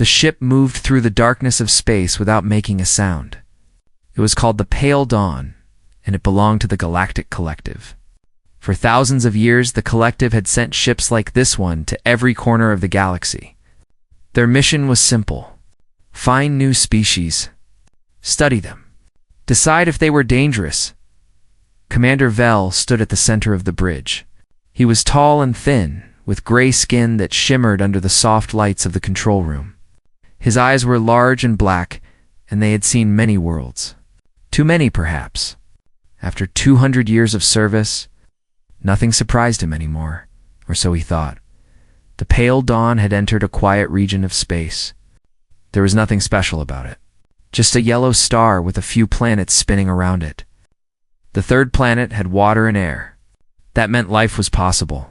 The ship moved through the darkness of space without making a sound. It was called the Pale Dawn, and it belonged to the Galactic Collective. For thousands of years, the Collective had sent ships like this one to every corner of the galaxy. Their mission was simple: find new species, study them, decide if they were dangerous. Commander Vel stood at the center of the bridge. He was tall and thin, with gray skin that shimmered under the soft lights of the control room. His eyes were large and black, and they had seen many worlds. Too many, perhaps. After 200 years of service, nothing surprised him anymore, or so he thought. The Pale Dawn had entered a quiet region of space. There was nothing special about it. Just a yellow star with a few planets spinning around it. The third planet had water and air. That meant life was possible.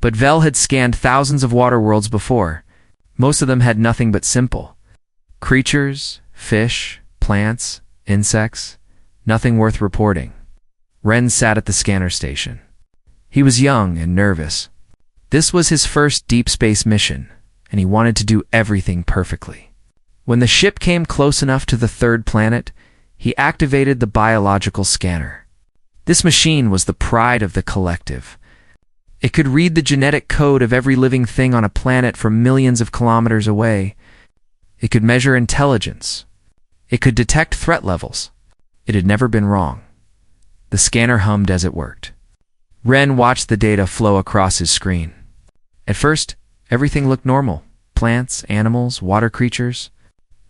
But Vel had scanned thousands of water worlds before. Most of them had nothing but simple creatures, fish, plants, insects, nothing worth reporting. Ren sat at the scanner station. He was young and nervous. This was his first deep space mission, and he wanted to do everything perfectly. When the ship came close enough to the third planet, he activated the biological scanner. This machine was the pride of the Collective. It could read the genetic code of every living thing on a planet from millions of kilometers away. It could measure intelligence. It could detect threat levels. It had never been wrong. The scanner hummed as it worked. Ren watched the data flow across his screen. At first, everything looked normal. Plants, animals, water creatures.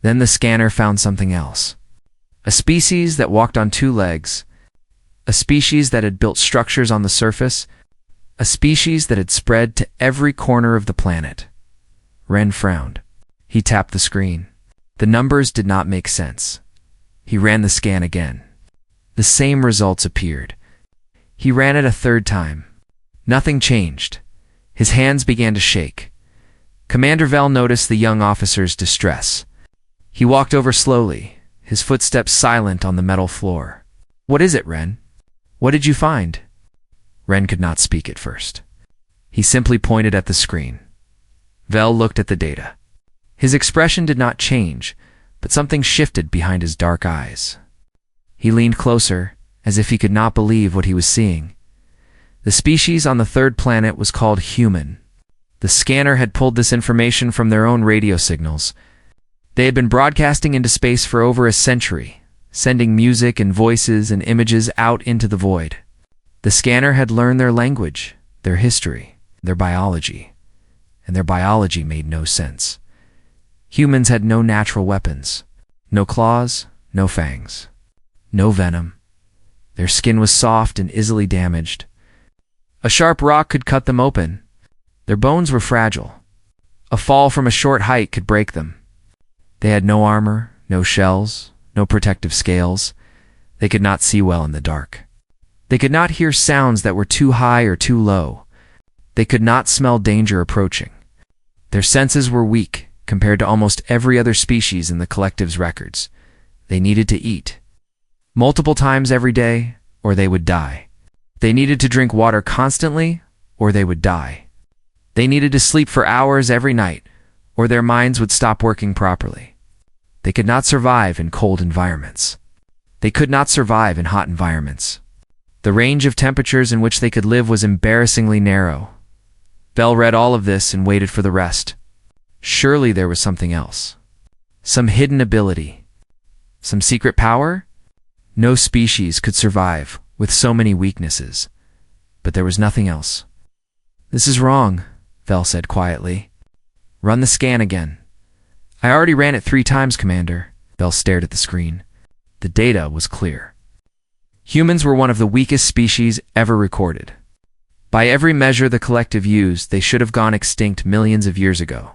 Then the scanner found something else. A species that walked on two legs. A species that had built structures on the surface. A species that had spread to every corner of the planet. Ren frowned. He tapped the screen. The numbers did not make sense. He ran the scan again. The same results appeared. He ran it a third time. Nothing changed. His hands began to shake. Commander Vel noticed the young officer's distress. He walked over slowly, his footsteps silent on the metal floor. "What is it, Ren? What did you find?" Ren could not speak at first. He simply pointed at the screen. Vel looked at the data. His expression did not change, but something shifted behind his dark eyes. He leaned closer, as if he could not believe what he was seeing. The species on the third planet was called human. The scanner had pulled this information from their own radio signals. They had been broadcasting into space for over a century, sending music and voices and images out into the void. The scanner had learned their language, their history, their biology, and their biology made no sense. Humans had no natural weapons, no claws, no fangs, no venom. Their skin was soft and easily damaged. A sharp rock could cut them open. Their bones were fragile. A fall from a short height could break them. They had no armor, no shells, no protective scales. They could not see well in the dark. They could not hear sounds that were too high or too low. They could not smell danger approaching. Their senses were weak compared to almost every other species in the Collective's records. They needed to eat multiple times every day, or they would die. They needed to drink water constantly, or they would die. They needed to sleep for hours every night, or their minds would stop working properly. They could not survive in cold environments. They could not survive in hot environments. The range of temperatures in which they could live was embarrassingly narrow. Vel read all of this and waited for the rest. Surely there was something else. Some hidden ability. Some secret power? No species could survive with so many weaknesses. But there was nothing else. "This is wrong," Vel said quietly. "Run the scan again." "I already ran it 3 times, Commander." Vel stared at the screen. The data was clear. Humans were one of the weakest species ever recorded. By every measure the Collective used, they should have gone extinct millions of years ago.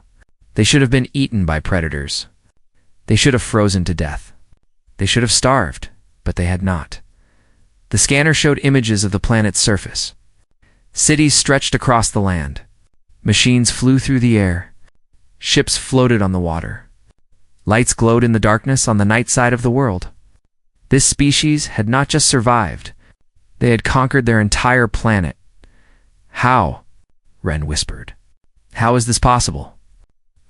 They should have been eaten by predators. They should have frozen to death. They should have starved, but they had not. The scanner showed images of the planet's surface. Cities stretched across the land. Machines flew through the air. Ships floated on the water. Lights glowed in the darkness on the night side of the world. This species had not just survived. They had conquered their entire planet. "How?" Ren whispered. "How is this possible?"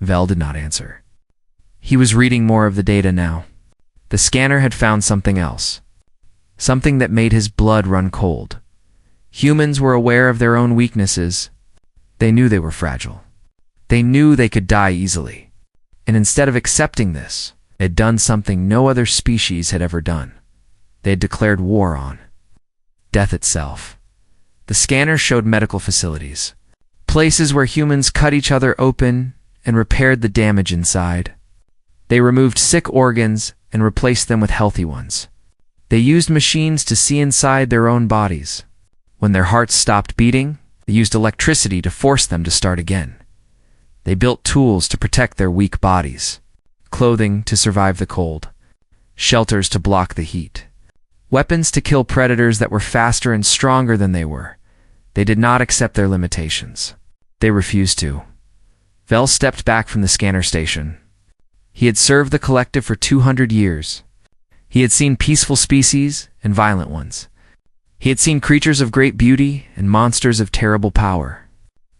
Vel did not answer. He was reading more of the data now. The scanner had found something else. Something that made his blood run cold. Humans were aware of their own weaknesses. They knew they were fragile. They knew they could die easily. And instead of accepting this, they had done something no other species had ever done. They had declared war on death itself. The scanner showed medical facilities, places where humans cut each other open and repaired the damage inside. They removed sick organs and replaced them with healthy ones. They used machines to see inside their own bodies. When their hearts stopped beating, they used electricity to force them to start again. They built tools to protect their weak bodies, clothing to survive the cold, shelters to block the heat, weapons to kill predators that were faster and stronger than they were. They did not accept their limitations. They refused to. Vel stepped back from the scanner station. He had served the collective for 200 years. He had seen peaceful species and violent ones. He had seen creatures of great beauty and monsters of terrible power.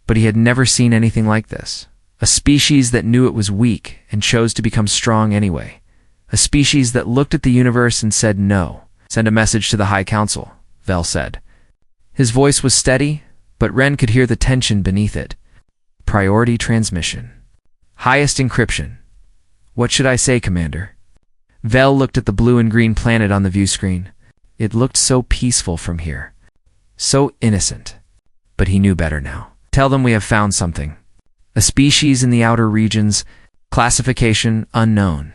But he had never seen anything like this. A species that knew it was weak and chose to become strong anyway. A species that looked at the universe and said no. Send a message to the High Council, Vel said. His voice was steady, but Ren could hear the tension beneath it. Priority transmission. Highest encryption. What should I say, Commander? Vel looked at the blue and green planet on the view screen. It looked so peaceful from here. So innocent. But he knew better now. Tell them we have found something. A species in the outer regions. Classification unknown.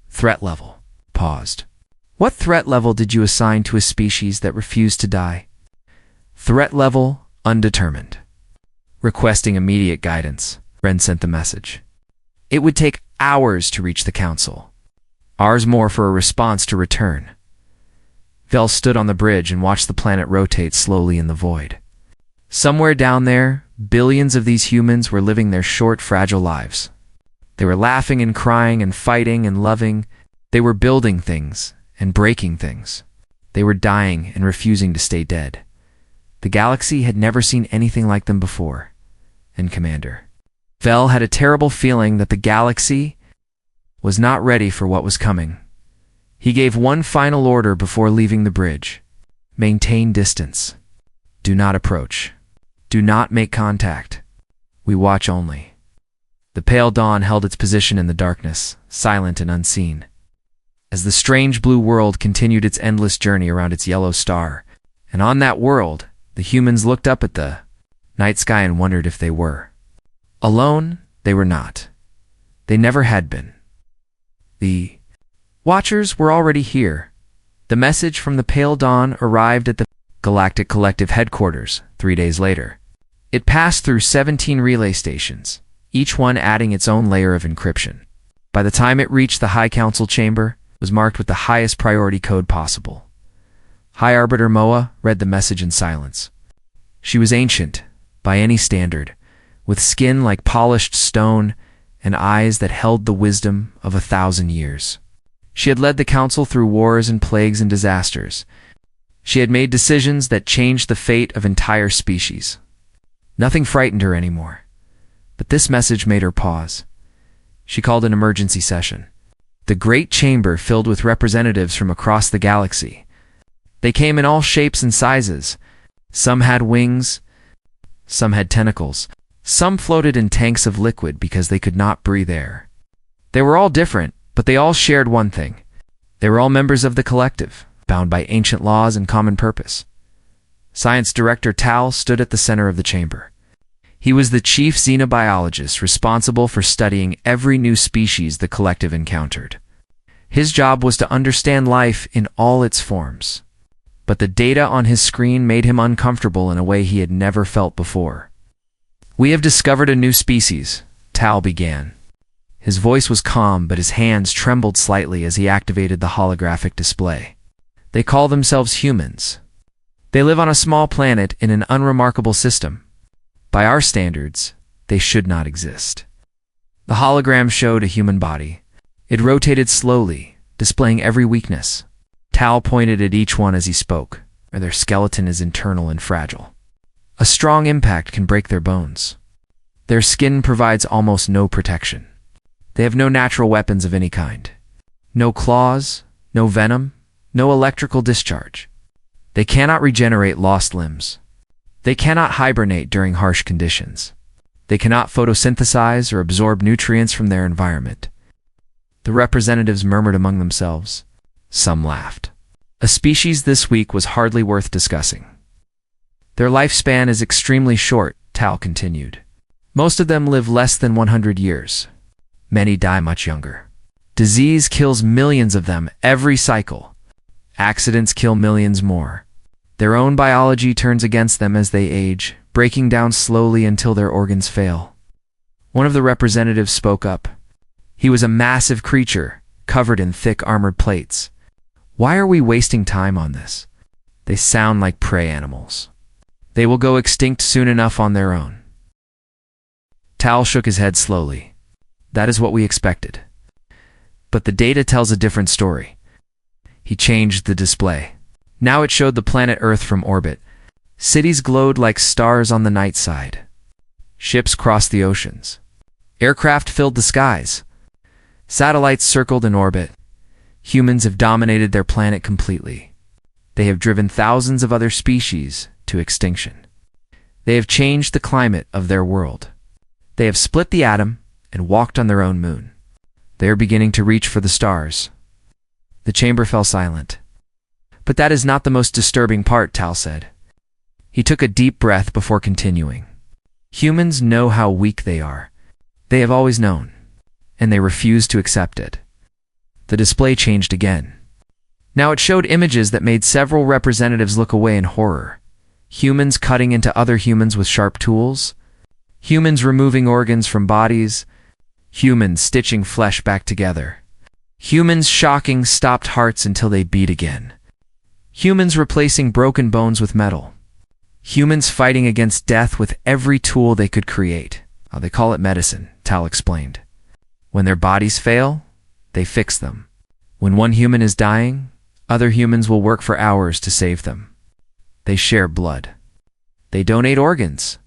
Threat level. Paused. What threat level did you assign to a species that refused to die? Threat level undetermined. Requesting immediate guidance. Ren sent the message. It would take hours to reach the council. Hours more for a response to return. Vel stood on the bridge and watched the planet rotate slowly in the void. Somewhere down there, billions of these humans were living their short, fragile lives. They were laughing and crying and fighting and loving. They were building things and breaking things. They were dying and refusing to stay dead. The galaxy had never seen anything like them before. And Commander, Vel had a terrible feeling that the galaxy was not ready for what was coming. He gave one final order before leaving the bridge. Maintain distance. Do not approach. Do not make contact. We watch only. The pale dawn held its position in the darkness, silent and unseen. As the strange blue world continued its endless journey around its yellow star, and on that world, the humans looked up at the night sky and wondered if they were. Alone, they were not. They never had been. The Watchers were already here. The message from the pale dawn arrived at the Galactic Collective headquarters 3 days later. It passed through 17 relay stations, each one adding its own layer of encryption. By the time it reached the High Council chamber, it was marked with the highest priority code possible. High Arbiter Moa read the message in silence. She was ancient, by any standard, with skin like polished stone and eyes that held the wisdom of 1,000 years. She had led the council through wars and plagues and disasters. She had made decisions that changed the fate of entire species. Nothing frightened her anymore. But this message made her pause. She called an emergency session. The great chamber filled with representatives from across the galaxy. They came in all shapes and sizes. Some had wings. Some had tentacles. Some floated in tanks of liquid because they could not breathe air. They were all different, but they all shared one thing. They were all members of the collective, bound by ancient laws and common purpose. Science Director Tal stood at the center of the chamber. He was the chief xenobiologist responsible for studying every new species the collective encountered. His job was to understand life in all its forms. But the data on his screen made him uncomfortable in a way he had never felt before. We have discovered a new species, Tal began. His voice was calm, but his hands trembled slightly as he activated the holographic display. They call themselves humans. They live on a small planet in an unremarkable system. By our standards, they should not exist. The hologram showed a human body. It rotated slowly, displaying every weakness. Tal pointed at each one as he spoke, or their skeleton is internal and fragile. A strong impact can break their bones. Their skin provides almost no protection. They have no natural weapons of any kind. No claws, no venom, no electrical discharge. They cannot regenerate lost limbs. They cannot hibernate during harsh conditions. They cannot photosynthesize or absorb nutrients from their environment. The representatives murmured among themselves. Some laughed. A species this week was hardly worth discussing. Their lifespan is extremely short, Tal continued. Most of them live less than 100 years. Many die much younger. Disease kills millions of them every cycle. Accidents kill millions more. Their own biology turns against them as they age, breaking down slowly until their organs fail. One of the representatives spoke up. He was a massive creature, covered in thick armored plates. Why are we wasting time on this? They sound like prey animals. They will go extinct soon enough on their own. Tal shook his head slowly. That is what we expected. But the data tells a different story. He changed the display. Now it showed the planet Earth from orbit. Cities glowed like stars on the night side. Ships crossed the oceans. Aircraft filled the skies. Satellites circled in orbit. Humans have dominated their planet completely. They have driven thousands of other species to extinction. They have changed the climate of their world. They have split the atom and walked on their own moon. They are beginning to reach for the stars. The chamber fell silent. But that is not the most disturbing part, Tal said. He took a deep breath before continuing. Humans know how weak they are. They have always known, and they refuse to accept it. The display changed again. Now it showed images that made several representatives look away in horror. Humans cutting into other humans with sharp tools. Humans removing organs from bodies. Humans stitching flesh back together. Humans shocking stopped hearts until they beat again. Humans replacing broken bones with metal. Humans fighting against death with every tool they could create. They call it medicine, Tal explained. When their bodies fail, they fix them. When one human is dying, other humans will work for hours to save them. They share blood. They donate organs.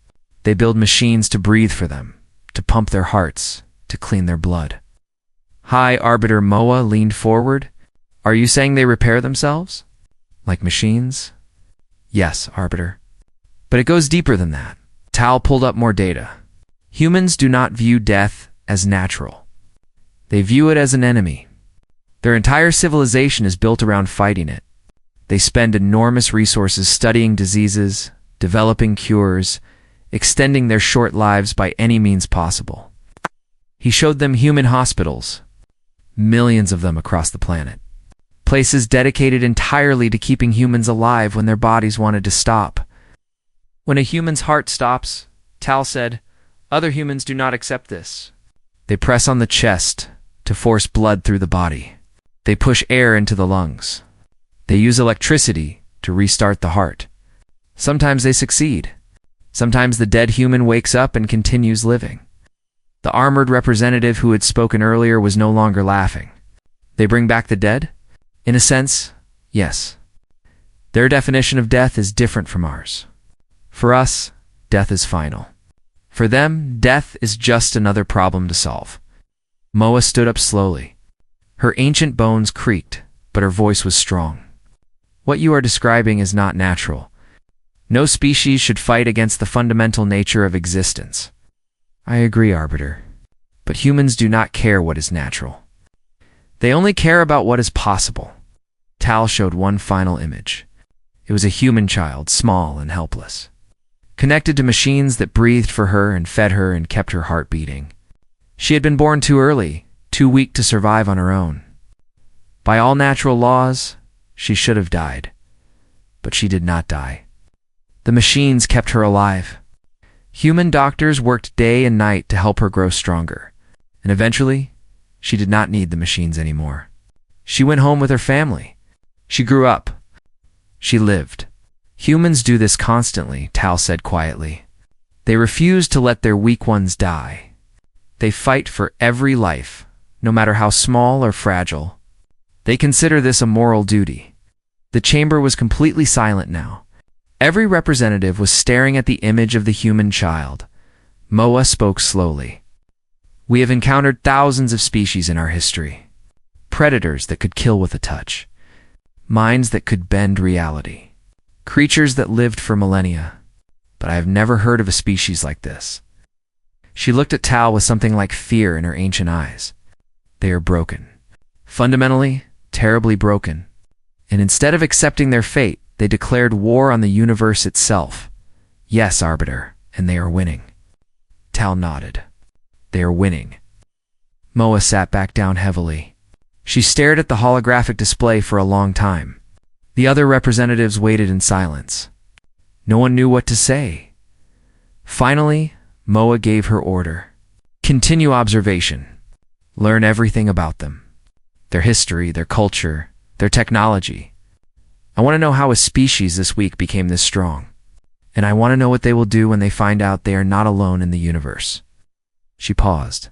They build machines to breathe for them, to pump their hearts, to clean their blood. High Arbiter Moa leaned forward. Are you saying they repair themselves? Like machines? Yes, Arbiter. But it goes deeper than that. Tal pulled up more data. Humans do not view death as natural. They view it as an enemy. Their entire civilization is built around fighting it. They spend enormous resources studying diseases, developing cures, extending their short lives by any means possible. He showed them human hospitals, millions of them across the planet. Places dedicated entirely to keeping humans alive when their bodies wanted to stop. When a human's heart stops, Tal said, other humans do not accept this. They press on the chest to force blood through the body. They push air into the lungs. They use electricity to restart the heart. Sometimes they succeed. Sometimes the dead human wakes up and continues living. The armored representative who had spoken earlier was no longer laughing. They bring back the dead? In a sense, yes. Their definition of death is different from ours. For us, death is final. For them, death is just another problem to solve. Moa stood up slowly. Her ancient bones creaked, but her voice was strong. What you are describing is not natural. No species should fight against the fundamental nature of existence. I agree, Arbiter. But humans do not care what is natural. They only care about what is possible. Tal showed one final image. It was a human child, small and helpless, connected to machines that breathed for her and fed her and kept her heart beating. She had been born too early, too weak to survive on her own. By all natural laws, she should have died. But she did not die. The machines kept her alive. Human doctors worked day and night to help her grow stronger. And eventually, she did not need the machines anymore. She went home with her family. She grew up. She lived. Humans do this constantly, Tal said quietly. They refuse to let their weak ones die. They fight for every life, no matter how small or fragile. They consider this a moral duty. The chamber was completely silent now. Every representative was staring at the image of the human child. Moa spoke slowly. We have encountered thousands of species in our history. Predators that could kill with a touch. Minds that could bend reality. Creatures that lived for millennia. But I have never heard of a species like this. She looked at Tal with something like fear in her ancient eyes. They are broken. Fundamentally, terribly broken. And instead of accepting their fate, they declared war on the universe itself. Yes, Arbiter, and they are winning. Tal nodded. They are winning. Moa sat back down heavily. She stared at the holographic display for a long time. The other representatives waited in silence. No one knew what to say. Finally, Moa gave her order. Continue observation. Learn everything about them. Their history, their culture, their technology. I want to know how a species this week became this strong. And I want to know what they will do when they find out they are not alone in the universe. She paused,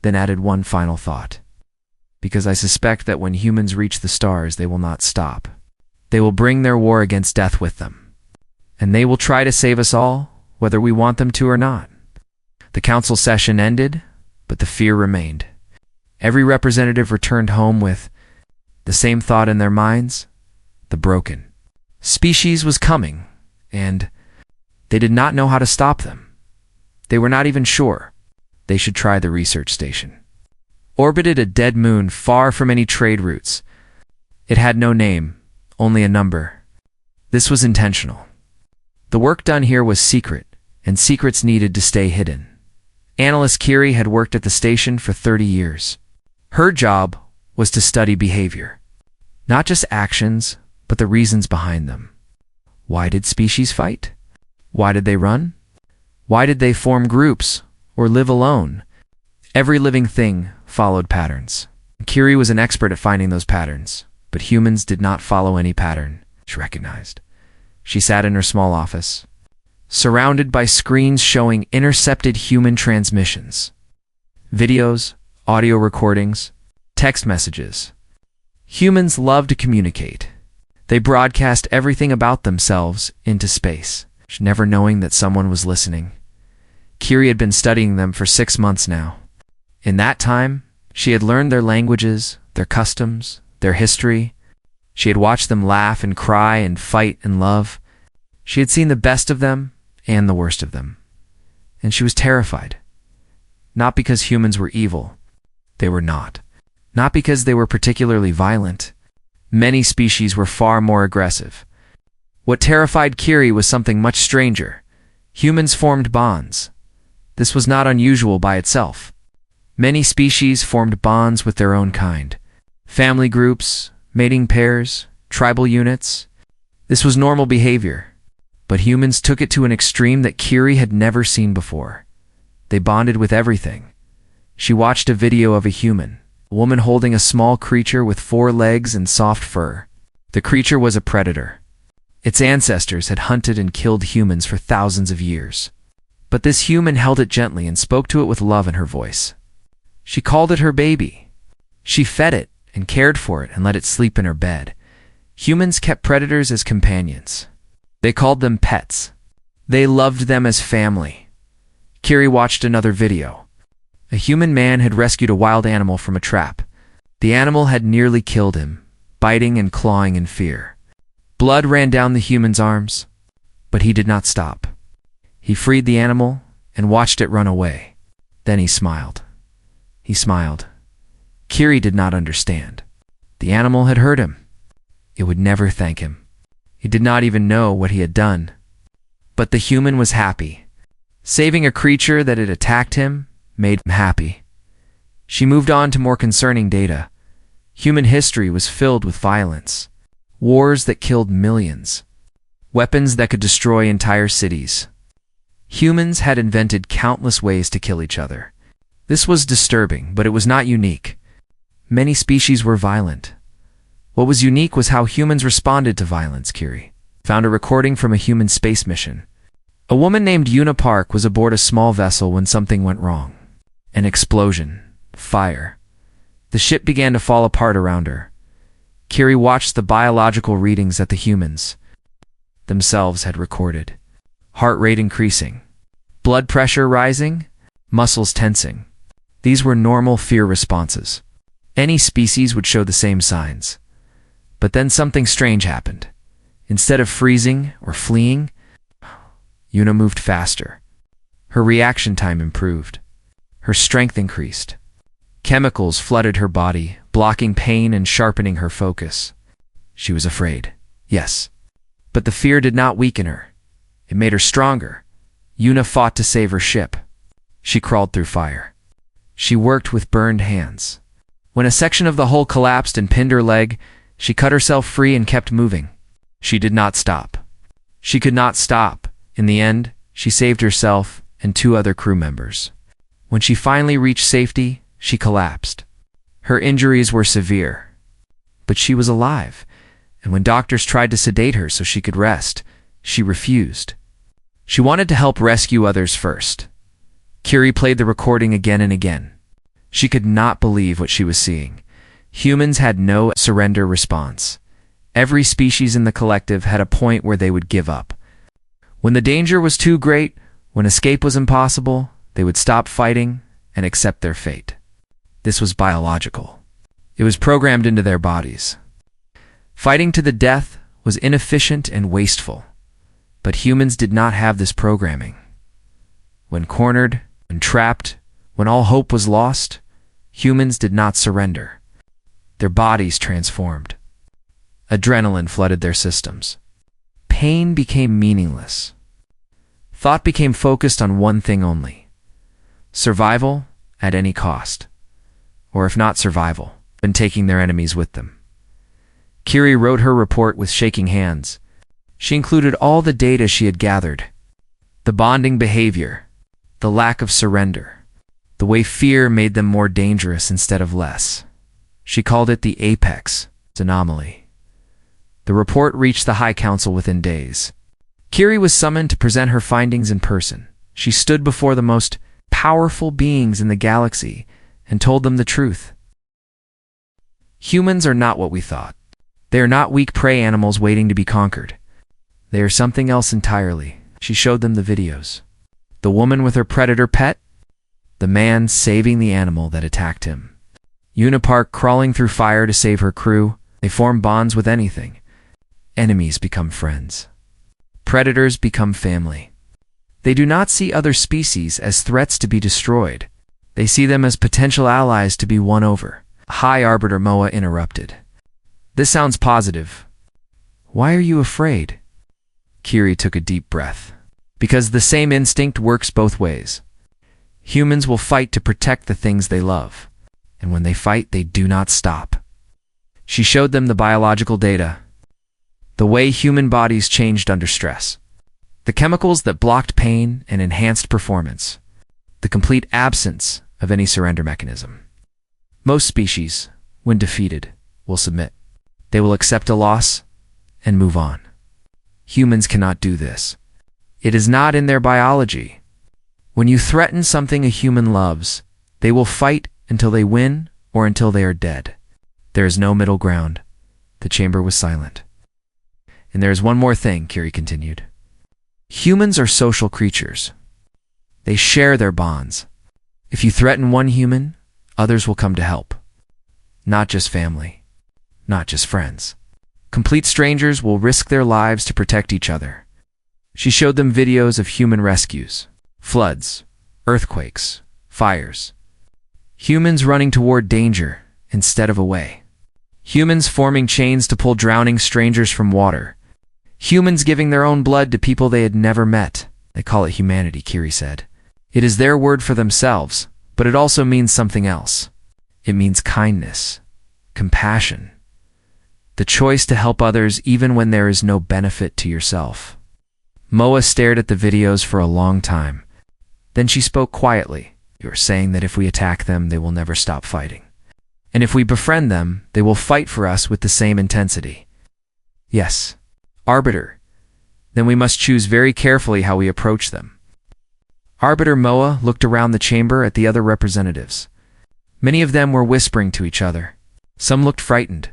then added one final thought. Because I suspect that when humans reach the stars, they will not stop. They will bring their war against death with them. And they will try to save us all, whether we want them to or not. The council session ended, but the fear remained. Every representative returned home with the same thought in their minds: the broken species was coming, and they did not know how to stop them. They were not even sure. They should try the research station. Orbited a dead moon far from any trade routes. It had no name, only a number. This was intentional. The work done here was secret, and secrets needed to stay hidden. Analyst Kiri had worked at the station for 30 years. Her job was to study behavior. Not just actions, but the reasons behind them. Why did species fight? Why did they run? Why did they form groups or live alone? Every living thing followed patterns. Kiri was an expert at finding those patterns, but humans did not follow any pattern, she recognized. She sat in her small office, surrounded by screens showing intercepted human transmissions. Videos, audio recordings, text messages. Humans love to communicate. They broadcast everything about themselves into space, never knowing that someone was listening. Kiri had been studying them for 6 months now. In that time, she had learned their languages, their customs, their history. She had watched them laugh and cry and fight and love. She had seen the best of them and the worst of them. And she was terrified. Not because humans were evil. They were not. Not because they were particularly violent. Many species were far more aggressive. What terrified Kiri was something much stranger. Humans formed bonds. This was not unusual by itself. Many species formed bonds with their own kind. Family groups, mating pairs, tribal units. This was normal behavior. But humans took it to an extreme that Kiri had never seen before. They bonded with everything. She watched a video of a human, a woman holding a small creature with 4 legs and soft fur. The creature was a predator. Its ancestors had hunted and killed humans for thousands of years. But this human held it gently and spoke to it with love in her voice. She called it her baby. She fed it and cared for it and let it sleep in her bed. Humans kept predators as companions. They called them pets. They loved them as family. Kiri watched another video. A human man had rescued a wild animal from a trap. The animal had nearly killed him, biting and clawing in fear. Blood ran down the human's arms, but he did not stop. He freed the animal and watched it run away. Then he smiled. He smiled. Kiri did not understand. The animal had hurt him. It would never thank him. He did not even know what he had done. But the human was happy. Saving a creature that had attacked him made him happy. She moved on to more concerning data. Human history was filled with violence. Wars that killed millions. Weapons that could destroy entire cities. Humans had invented countless ways to kill each other. This was disturbing, but it was not unique. Many species were violent. What was unique was how humans responded to violence. Kiri found a recording from a human space mission. A woman named Una Park was aboard a small vessel when something went wrong. An explosion. Fire. The ship began to fall apart around her. Kiri watched the biological readings that the humans themselves had recorded. Heart rate increasing. Blood pressure rising. Muscles tensing. These were normal fear responses. Any species would show the same signs. But then something strange happened. Instead of freezing or fleeing, Yuna moved faster. Her reaction time improved. Her strength increased. Chemicals flooded her body, blocking pain and sharpening her focus. She was afraid, yes. But the fear did not weaken her. It made her stronger. Yuna fought to save her ship. She crawled through fire. She worked with burned hands. When a section of the hull collapsed and pinned her leg, she cut herself free and kept moving. She did not stop. She could not stop. In the end, she saved herself and 2 other crew members. When she finally reached safety, she collapsed. Her injuries were severe. But she was alive, and when doctors tried to sedate her so she could rest, she refused. She wanted to help rescue others first. Kiri played the recording again and again. She could not believe what she was seeing. Humans had no surrender response. Every species in the collective had a point where they would give up. When the danger was too great, when escape was impossible, they would stop fighting and accept their fate. This was biological. It was programmed into their bodies. Fighting to the death was inefficient and wasteful. But humans did not have this programming. When cornered, when trapped, when all hope was lost, humans did not surrender. Their bodies transformed. Adrenaline flooded their systems. Pain became meaningless. Thought became focused on one thing only: survival at any cost. Or if not survival, then taking their enemies with them. Kiri wrote her report with shaking hands. She included all the data she had gathered. The bonding behavior, the lack of surrender, the way fear made them more dangerous instead of less. She called it the apex anomaly. The report reached the High Council within days. Kiri was summoned to present her findings in person. She stood before the most powerful beings in the galaxy and told them the truth. Humans are not what we thought. They are not weak prey animals waiting to be conquered. They are something else entirely. She showed them the videos. The woman with her predator pet, the man saving the animal that attacked him. Unipark crawling through fire to save her crew. They form bonds with anything. Enemies become friends. Predators become family. They do not see other species as threats to be destroyed. They see them as potential allies to be won over. High Arbiter Moa interrupted. This sounds positive. Why are you afraid? Kiri took a deep breath. Because the same instinct works both ways. Humans will fight to protect the things they love. And when they fight, they do not stop. She showed them the biological data. The way human bodies changed under stress. The chemicals that blocked pain and enhanced performance. The complete absence of any surrender mechanism. Most species, when defeated, will submit. They will accept a loss and move on. Humans cannot do this. It is not in their biology. When you threaten something a human loves, they will fight until they win or until they are dead. There is no middle ground. The chamber was silent. And there is one more thing, Kiri continued. Humans are social creatures. They share their bonds. If you threaten one human, others will come to help. Not just family. Not just friends. Complete strangers will risk their lives to protect each other. She showed them videos of human rescues, floods, earthquakes, fires. Humans running toward danger instead of away. Humans forming chains to pull drowning strangers from water. Humans giving their own blood to people they had never met. They call it humanity, Kiri said. It is their word for themselves, but it also means something else. It means kindness, compassion, the choice to help others even when there is no benefit to yourself. Moa stared at the videos for a long time. Then she spoke quietly. You are saying that if we attack them, they will never stop fighting. And if we befriend them, they will fight for us with the same intensity. Yes, Arbiter. Then we must choose very carefully how we approach them. Arbiter Moa looked around the chamber at the other representatives. Many of them were whispering to each other. Some looked frightened.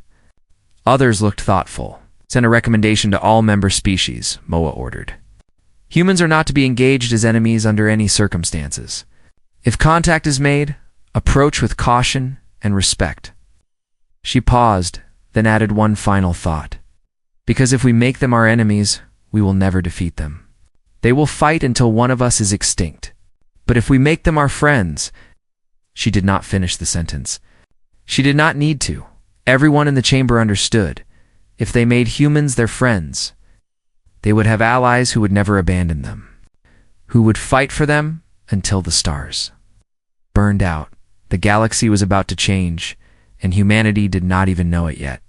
Others looked thoughtful. Send a recommendation to all member species, Moa ordered. Humans are not to be engaged as enemies under any circumstances. If contact is made, Approach with caution and respect." She paused, then added one final thought. "Because if we make them our enemies, we will never defeat them. They will fight until one of us is extinct. But if we make them our friends—" She did not finish the sentence. She did not need to. Everyone in the chamber understood. If they made humans their friends, they would have allies who would never abandon them, who would fight for them until the stars burned out. The galaxy was about to change, and humanity did not even know it yet.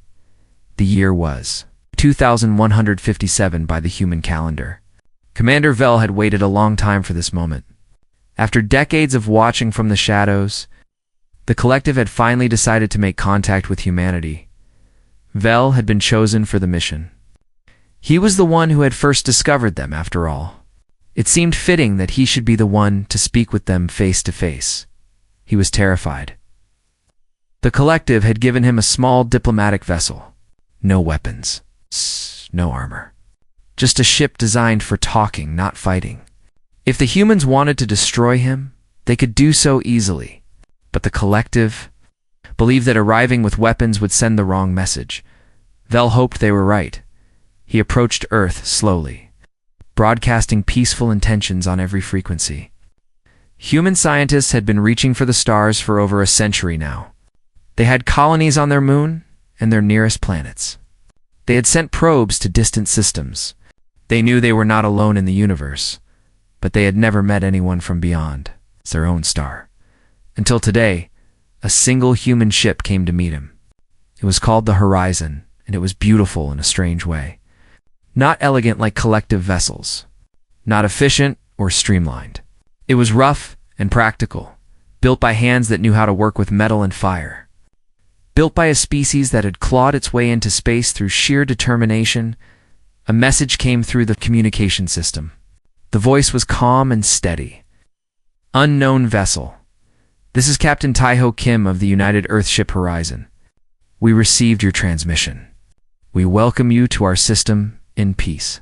The year was 2157 by the human calendar. Commander Vel had waited a long time for this moment. After decades of watching from the shadows, the collective had finally decided to make contact with humanity. Vel had been chosen for the mission. He was the one who had first discovered them, after all. It seemed fitting that he should be the one to speak with them face to face. He was terrified. The collective had given him a small diplomatic vessel. No weapons, no armor. Just a ship designed for talking, not fighting. If the humans wanted to destroy him, they could do so easily. But the collective believed that arriving with weapons would send the wrong message. Vel hoped they were right. He approached Earth slowly, broadcasting peaceful intentions on every frequency. Human scientists had been reaching for the stars for over a century now. They had colonies on their moon and their nearest planets. They had sent probes to distant systems. They knew they were not alone in the universe, but they had never met anyone from beyond their own star. Until today, a single human ship came to meet him. It was called the Horizon, and it was beautiful in a strange way. Not elegant like collective vessels, not efficient or streamlined. It was rough and practical, built by hands that knew how to work with metal and fire. Built by a species that had clawed its way into space through sheer determination, a message came through the communication system. The voice was calm and steady. "Unknown vessel. This is Captain Taiho Kim of the United Earthship Horizon. We received your transmission. We welcome you to our system in peace."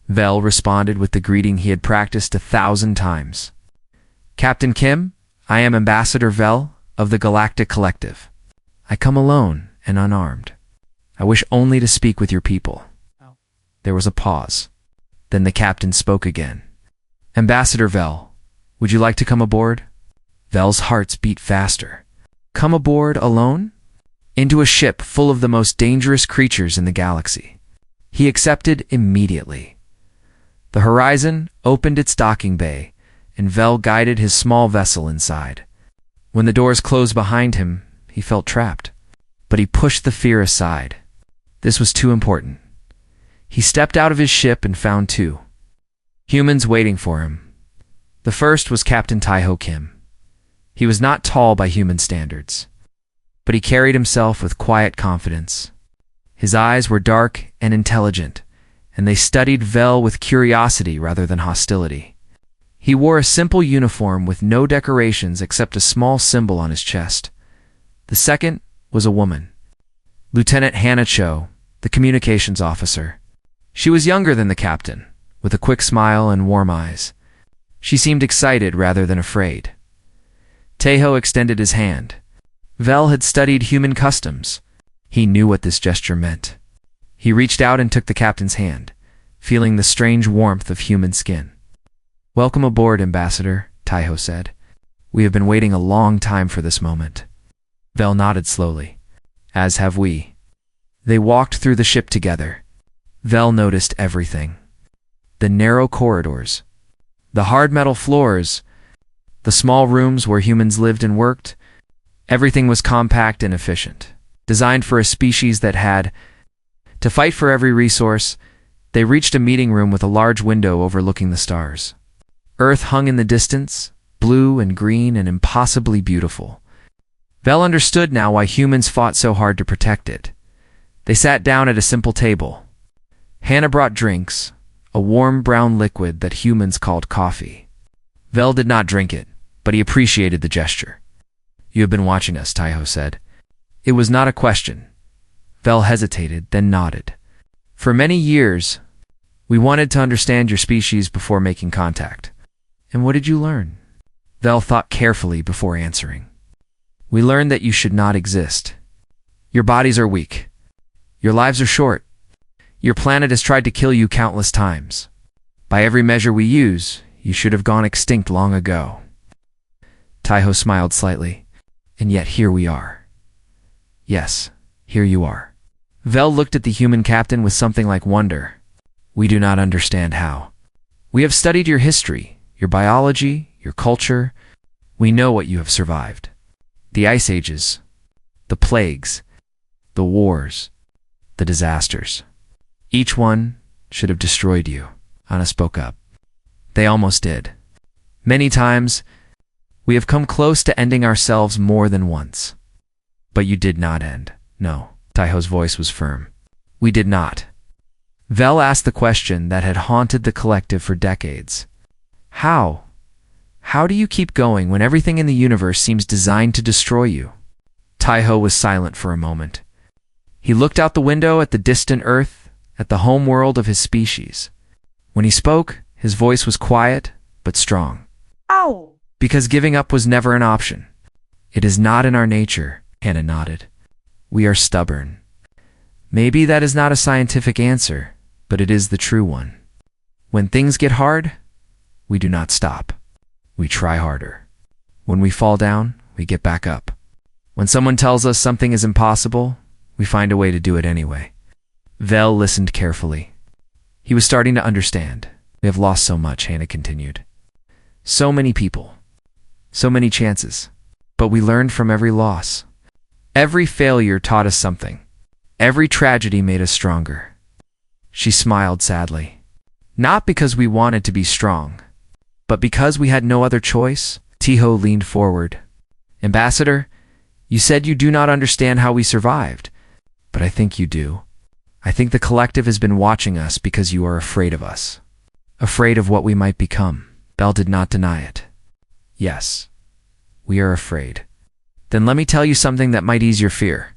Vel responded with the greeting he had practiced 1,000 times. "Captain Kim, I am Ambassador Vel of the Galactic Collective. I come alone and unarmed. I wish only to speak with your people." There was a pause. Then the captain spoke again. "Ambassador Vel, would you like to come aboard?" Vel's heart beat faster. Come aboard alone? Into a ship full of the most dangerous creatures in the galaxy. He accepted immediately. The Horizon opened its docking bay, and Vel guided his small vessel inside. When the doors closed behind him, he felt trapped. But he pushed the fear aside. This was too important. He stepped out of his ship and found two humans waiting for him. The first was Captain Taiho Kim. He was not tall by human standards, but he carried himself with quiet confidence. His eyes were dark and intelligent, and they studied Vel with curiosity rather than hostility. He wore a simple uniform with no decorations except a small symbol on his chest. The second was a woman, Lieutenant Hannah Cho, the communications officer. She was younger than the captain, with a quick smile and warm eyes. She seemed excited rather than afraid. Taiho extended his hand. Vel had studied human customs. He knew what this gesture meant. He reached out and took the captain's hand, feeling the strange warmth of human skin. "Welcome aboard, Ambassador," Taiho said. "We have been waiting a long time for this moment." Vel nodded slowly. "As have we." They walked through the ship together. Vel noticed everything. The narrow corridors, the hard metal floors, the small rooms where humans lived and worked. Everything was compact and efficient, designed for a species that had to fight for every resource. They reached a meeting room with a large window overlooking the stars. Earth hung in the distance, blue and green and impossibly beautiful. Vel understood now why humans fought so hard to protect it. They sat down at a simple table. Hannah brought drinks, a warm brown liquid that humans called coffee. Vel did not drink it, but he appreciated the gesture. "You have been watching us," Taiho said. It was not a question. Vel hesitated, then nodded. "For many years, we wanted to understand your species before making contact." "And what did you learn?" Vel thought carefully before answering. We learned that you should not exist. Your bodies are weak. Your lives are short. Your planet has tried to kill you countless times. By every measure we use, you should have gone extinct long ago. Taiho smiled slightly. And yet here we are. Yes, here you are. Vel looked at the human captain with something like wonder. We do not understand how. We have studied your history, your biology, your culture. We know what you have survived. The ice ages, the plagues, the wars, the disasters. Each one should have destroyed you. Anna spoke up. They almost did. Many times, we have come close to ending ourselves more than once. But you did not end. No, Taiho's voice was firm. We did not. Vel asked the question that had haunted the collective for decades. How? How do you keep going when everything in the universe seems designed to destroy you? Taiho was silent for a moment. He looked out the window at the distant Earth, at the home world of his species. When he spoke, his voice was quiet, but strong. Ow! Because giving up was never an option. It is not in our nature, Hannah nodded. We are stubborn. Maybe that is not a scientific answer, but it is the true one. When things get hard, we do not stop. We try harder. When we fall down, we get back up. When someone tells us something is impossible, we find a way to do it anyway. Vel listened carefully. He was starting to understand. We have lost so much, Hannah continued. So many people. So many chances. But we learned from every loss. Every failure taught us something. Every tragedy made us stronger. She smiled sadly. Not because we wanted to be strong, but because we had no other choice. Taiho leaned forward. Ambassador, you said you do not understand how we survived, but I think you do. I think the collective has been watching us because you are afraid of us. Afraid of what we might become. Bell did not deny it. Yes, we are afraid. Then let me tell you something that might ease your fear.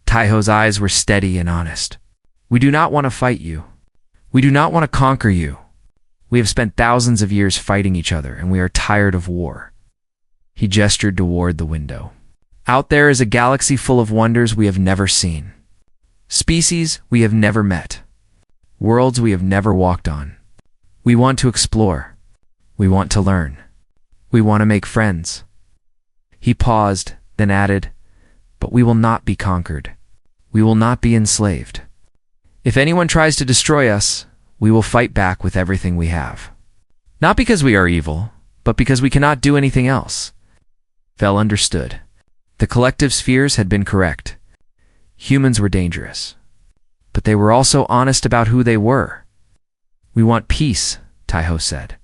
Taiho's eyes were steady and honest. We do not want to fight you. We do not want to conquer you. We have spent thousands of years fighting each other, and we are tired of war. He gestured toward the window. Out there is a galaxy full of wonders we have never seen. Species we have never met. Worlds we have never walked on. We want to explore. We want to learn. We want to make friends. He paused, then added, but we will not be conquered. We will not be enslaved. If anyone tries to destroy us, we will fight back with everything we have. Not because we are evil, but because we cannot do anything else. Vel understood. The collective's fears had been correct. Humans were dangerous. But they were also honest about who they were. We want peace, Taiho said.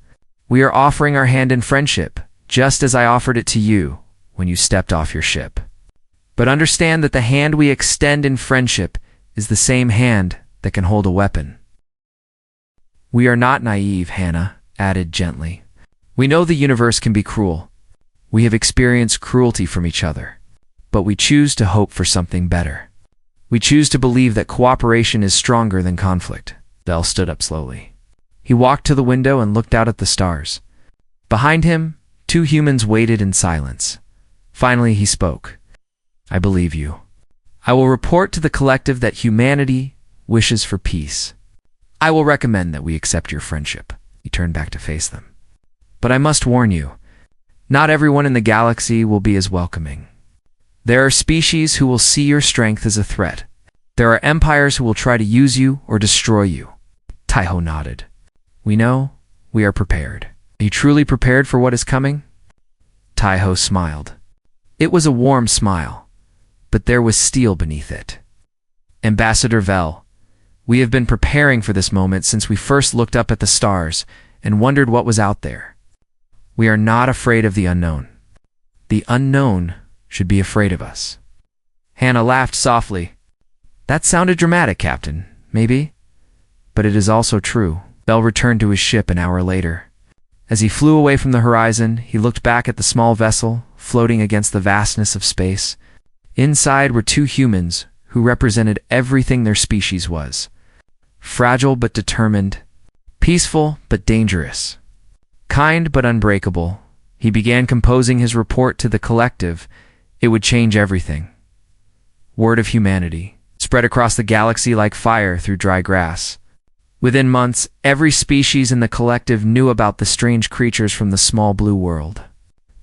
We are offering our hand in friendship, just as I offered it to you when you stepped off your ship. But understand that the hand we extend in friendship is the same hand that can hold a weapon. We are not naive, Hannah added gently. We know the universe can be cruel. We have experienced cruelty from each other. But we choose to hope for something better. We choose to believe that cooperation is stronger than conflict. Bell stood up slowly. He walked to the window and looked out at the stars. Behind him, two humans waited in silence. Finally, he spoke. I believe you. I will report to the collective that humanity wishes for peace. I will recommend that we accept your friendship. He turned back to face them. But I must warn you, not everyone in the galaxy will be as welcoming. There are species who will see your strength as a threat. There are empires who will try to use you or destroy you. Taiho nodded. We know. We are prepared. Are you truly prepared for what is coming? Taiho smiled. It was a warm smile, but there was steel beneath it. Ambassador Vel, we have been preparing for this moment since we first looked up at the stars and wondered what was out there. We are not afraid of the unknown. The unknown should be afraid of us. Hannah laughed softly. That sounded dramatic, Captain. Maybe. But it is also true. Bell returned to his ship an hour later. As he flew away from the horizon, he looked back at the small vessel, floating against the vastness of space. Inside were two humans who represented everything their species was. Fragile but determined. Peaceful but dangerous. Kind but unbreakable. He began composing his report to the collective, It would change everything. Word of humanity spread across the galaxy like fire through dry grass. Within months, every species in the collective knew about the strange creatures from the small blue world.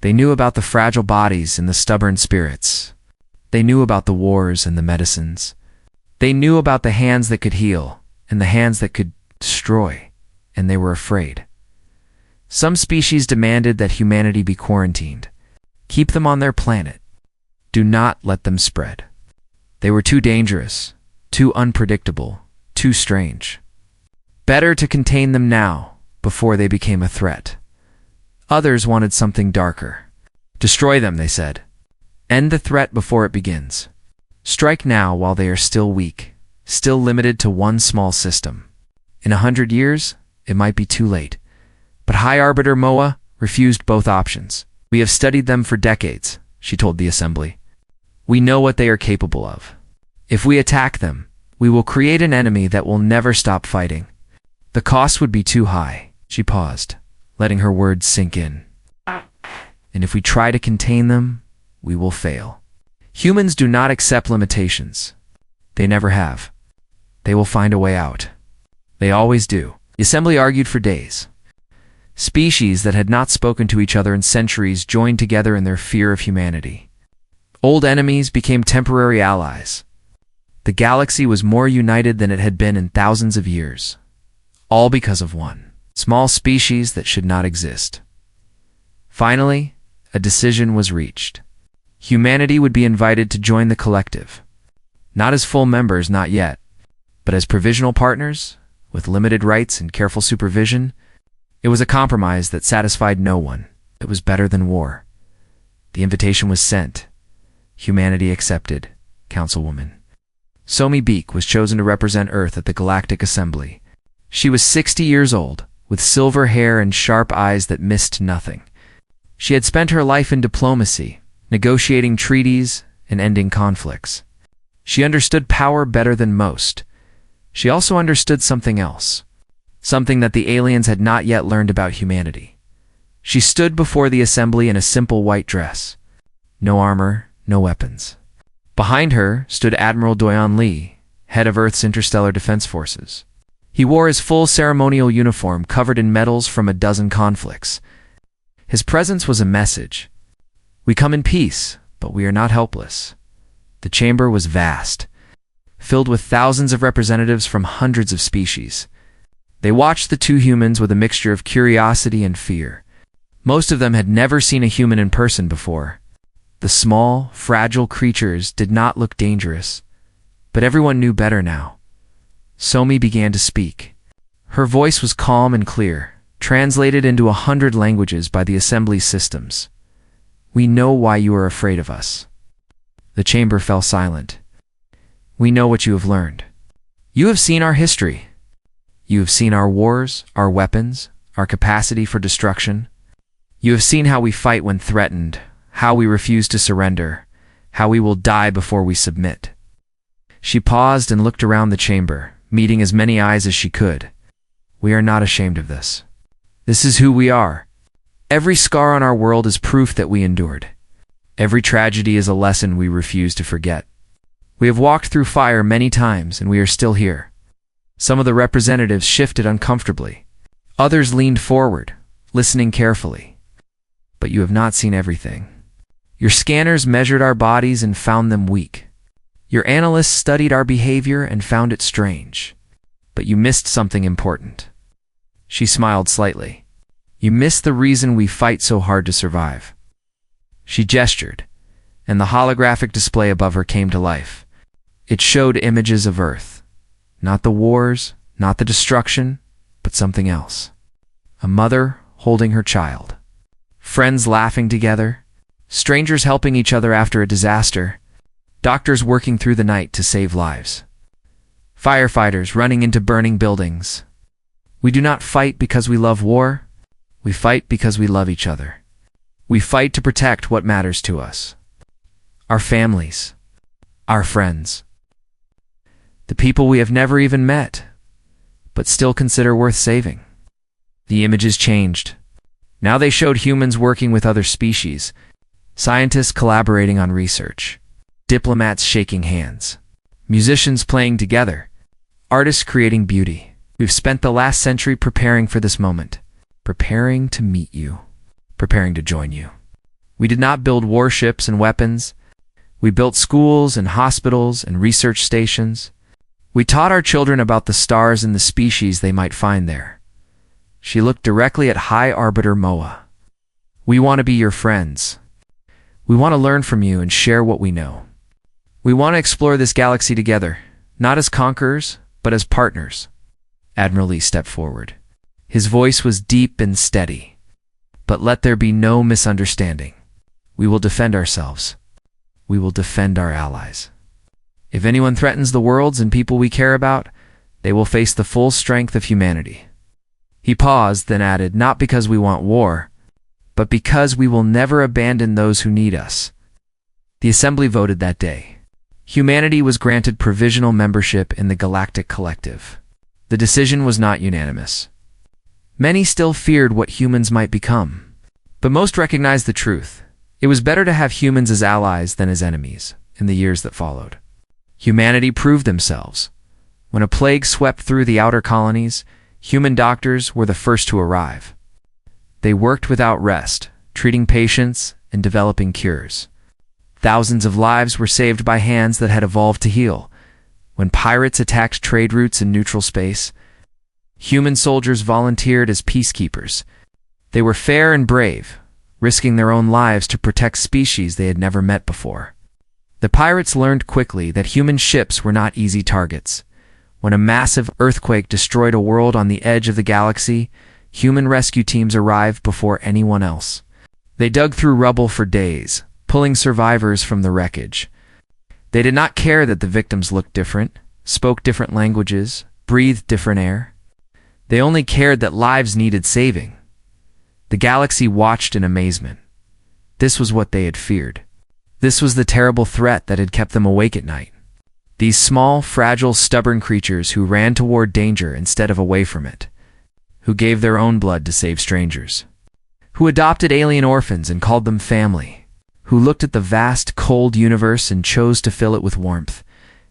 They knew about the fragile bodies and the stubborn spirits. They knew about the wars and the medicines. They knew about the hands that could heal and the hands that could destroy, and they were afraid. Some species demanded that humanity be quarantined. Keep them on their planet. Do not let them spread. They were too dangerous, too unpredictable, too strange. Better to contain them now, before they became a threat. Others wanted something darker. Destroy them, they said. End the threat before it begins. Strike now while they are still weak, still limited to one small system. In 100 years, it might be too late. But High Arbiter Moa refused both options. We have studied them for decades, she told the assembly. We know what they are capable of. If we attack them, we will create an enemy that will never stop fighting. The cost would be too high. She paused, letting her words sink in. And if we try to contain them, we will fail. Humans do not accept limitations. They never have. They will find a way out. They always do. The assembly argued for days. Species that had not spoken to each other in centuries joined together in their fear of humanity. Old enemies became temporary allies. The galaxy was more united than it had been in thousands of years. All because of one small species that should not exist. Finally, a decision was reached. Humanity would be invited to join the collective. Not as full members, not yet, but as provisional partners, with limited rights and careful supervision. It was a compromise that satisfied no one. It was better than war. The invitation was sent. Humanity accepted. Councilwoman Somi Beek was chosen to represent Earth at the Galactic Assembly. She was 60 years old, with silver hair and sharp eyes that missed nothing. She had spent her life in diplomacy, negotiating treaties and ending conflicts. She understood power better than most. She also understood something else, something that the aliens had not yet learned about humanity. She stood before the assembly in a simple white dress. No armor, no weapons. Behind her stood Admiral Doyon Lee, head of Earth's interstellar defense forces. He wore his full ceremonial uniform covered in medals from a dozen conflicts. His presence was a message. We come in peace, but we are not helpless. The chamber was vast, filled with thousands of representatives from hundreds of species. They watched the two humans with a mixture of curiosity and fear. Most of them had never seen a human in person before. The small, fragile creatures did not look dangerous, but everyone knew better now. Somi began to speak. Her voice was calm and clear, translated into 100 languages by the assembly's systems. We know why you are afraid of us. The chamber fell silent. We know what you have learned. You have seen our history. You have seen our wars, our weapons, our capacity for destruction. You have seen how we fight when threatened, how we refuse to surrender, how we will die before we submit. She paused and looked around the chamber, meeting as many eyes as she could. We are not ashamed of this. This is who we are. Every scar on our world is proof that we endured. Every tragedy is a lesson we refuse to forget. We have walked through fire many times, and we are still here. Some of the representatives shifted uncomfortably. Others leaned forward, listening carefully. But you have not seen everything. Your scanners measured our bodies and found them weak. Your analysts studied our behavior and found it strange. But you missed something important. She smiled slightly. You missed the reason we fight so hard to survive. She gestured, and the holographic display above her came to life. It showed images of Earth. Not the wars, not the destruction, but something else. A mother holding her child. Friends laughing together. Strangers helping each other after a disaster. Doctors working through the night to save lives. Firefighters running into burning buildings. We do not fight because we love war. We fight because we love each other. We fight to protect what matters to us. Our families. Our friends. The people we have never even met, but still consider worth saving. The images changed. Now they showed humans working with other species, Scientists collaborating on research, diplomats shaking hands, musicians playing together, artists creating beauty. We've spent the last century preparing for this moment, preparing to meet you, preparing to join you. We did not build warships and weapons. We built schools and hospitals and research stations. We taught our children about the stars and the species they might find there. She looked directly at High Arbiter Moa. We want to be your friends. We want to learn from you and share what we know. We want to explore this galaxy together, not as conquerors, but as partners. Admiral Lee stepped forward. His voice was deep and steady. But let there be no misunderstanding. We will defend ourselves. We will defend our allies. If anyone threatens the worlds and people we care about, they will face the full strength of humanity. He paused, then added, not because we want war, but because we will never abandon those who need us. The Assembly voted that day. Humanity was granted provisional membership in the Galactic Collective. The decision was not unanimous. Many still feared what humans might become, but most recognized the truth. It was better to have humans as allies than as enemies in the years that followed. Humanity proved themselves. When a plague swept through the outer colonies, human doctors were the first to arrive. They worked without rest, treating patients and developing cures. Thousands of lives were saved by hands that had evolved to heal. When pirates attacked trade routes in neutral space, human soldiers volunteered as peacekeepers. They were fair and brave, risking their own lives to protect species they had never met before. The pirates learned quickly that human ships were not easy targets. When a massive earthquake destroyed a world on the edge of the galaxy, human rescue teams arrived before anyone else. They dug through rubble for days, pulling survivors from the wreckage. They did not care that the victims looked different, spoke different languages, breathed different air. They only cared that lives needed saving. The galaxy watched in amazement. This was what they had feared. This was the terrible threat that had kept them awake at night. These small, fragile, stubborn creatures who ran toward danger instead of away from it, who gave their own blood to save strangers, who adopted alien orphans and called them family, who looked at the vast, cold universe and chose to fill it with warmth.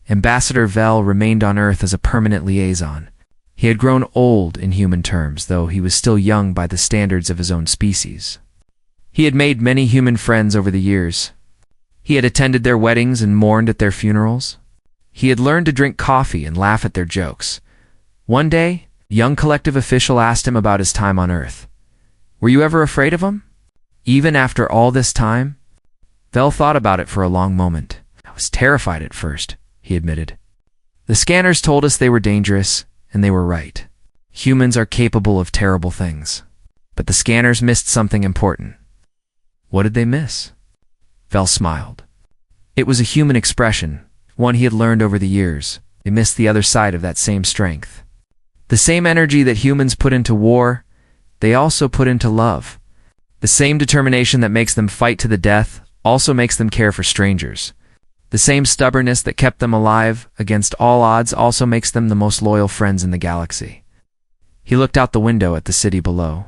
Ambassador Vel remained on Earth as a permanent liaison. He had grown old in human terms, though he was still young by the standards of his own species. He had made many human friends over the years. He had attended their weddings and mourned at their funerals. He had learned to drink coffee and laugh at their jokes. One day, a young collective official asked him about his time on Earth. Were you ever afraid of him? Even after all this time? Vel thought about it for a long moment. I was terrified at first, he admitted. The scanners told us they were dangerous, and they were right. Humans are capable of terrible things. But the scanners missed something important. What did they miss? Vel smiled. It was a human expression, one he had learned over the years. They missed the other side of that same strength. The same energy that humans put into war, they also put into love. The same determination that makes them fight to the death also makes them care for strangers. The same stubbornness that kept them alive against all odds also makes them the most loyal friends in the galaxy. He looked out the window at the city below.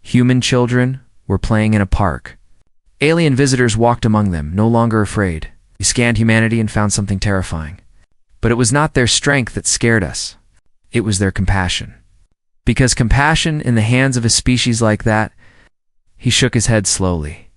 Human children were playing in a park. Alien visitors walked among them, no longer afraid. He scanned humanity and found something terrifying. But it was not their strength that scared us. It was their compassion. Because compassion in the hands of a species like that, he shook his head slowly.